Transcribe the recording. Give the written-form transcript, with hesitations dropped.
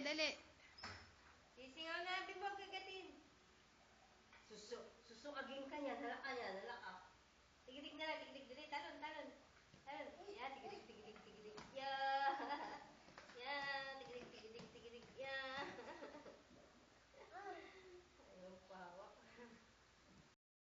dali. Sisingaw na, bimbo, kagatin. Suso aging ka niya, nalaka niya, nalaka. Tigdig na lang, tigdig dali, talon, talon.